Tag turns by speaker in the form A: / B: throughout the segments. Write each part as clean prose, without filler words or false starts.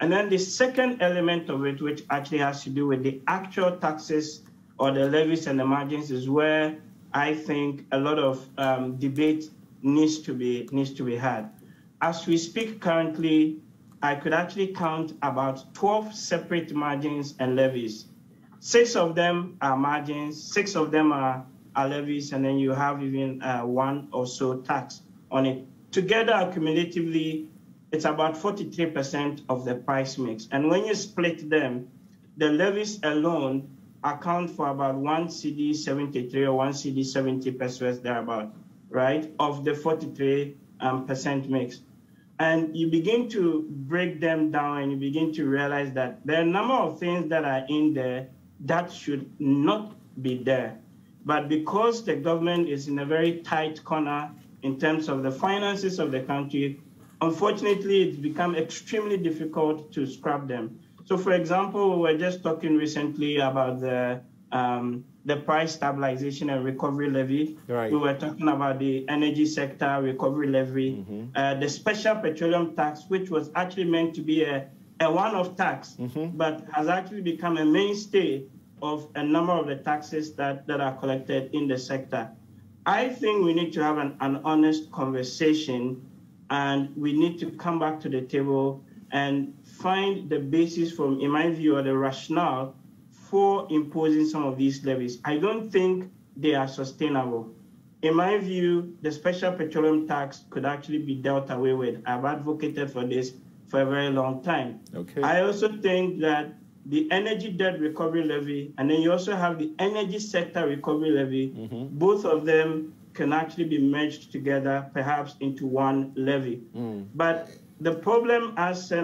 A: And then the second element of it, which actually has to do with the actual taxes or the levies and the margins, is where I think a lot of debate needs to be had. As we speak currently, I could actually count about 12 separate margins and levies. 6 of them are margins, 6 of them are levies, and then you have even one or so tax on it. Together, cumulatively, it's about 43% of the price mix. And when you split them, the levies alone account for about 1 CD 73 or 1 CD 70 pesos thereabout, right, of the 43% mix. And you begin to break them down and you begin to realize that there are a number of things that are in there that should not be there. But because the government is in a very tight corner in terms of the finances of the country, unfortunately, it's become extremely difficult to scrap them. So, for example, we were just talking recently about the price stabilization and recovery levy.
B: Right.
A: We were talking about the energy sector recovery levy, the special petroleum tax, which was actually meant to be a one-off tax, but has actually become a mainstay of a number of the taxes that are collected in the sector. I think we need to have an honest conversation, and we need to come back to the table and find the basis from, in my view, or the rationale for imposing some of these levies. I don't think they are sustainable. In my view, the special petroleum tax could actually be dealt away with. I've advocated for this for a very long time.
B: Okay.
A: I also think that the energy debt recovery levy, and then you also have the energy sector recovery levy, both of them can actually be merged together, perhaps into one levy. But the problem, as
B: the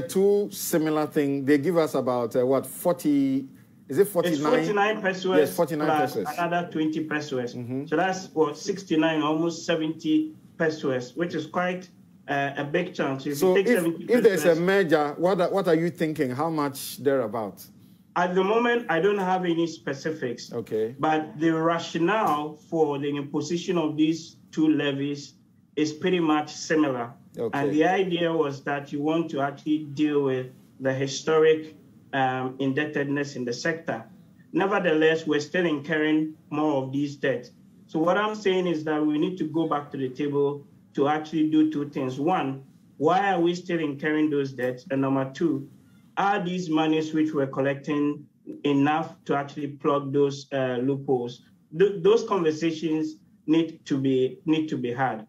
B: two similar things, they give us about what, 40? Is it 49?
A: It's 49 pesos.
B: Yes, 49
A: plus
B: pesos.
A: Another 20 pesos. So that's what, 69, almost 70 pesos, which is quite a big chunk.
B: So if there's a merger, what are you thinking? How much thereabout?
A: At the moment, I don't have any specifics.
B: Okay.
A: But the rationale for the imposition of these two levies is pretty much similar.
B: Okay.
A: And the idea was that you want to actually deal with the historic indebtedness in the sector. Nevertheless, we're still incurring more of these debts. So what I'm saying is that we need to go back to the table to actually do two things. One, why are we still incurring those debts? And number two, are these monies which we're collecting enough to actually plug those loopholes? Those conversations need to be had.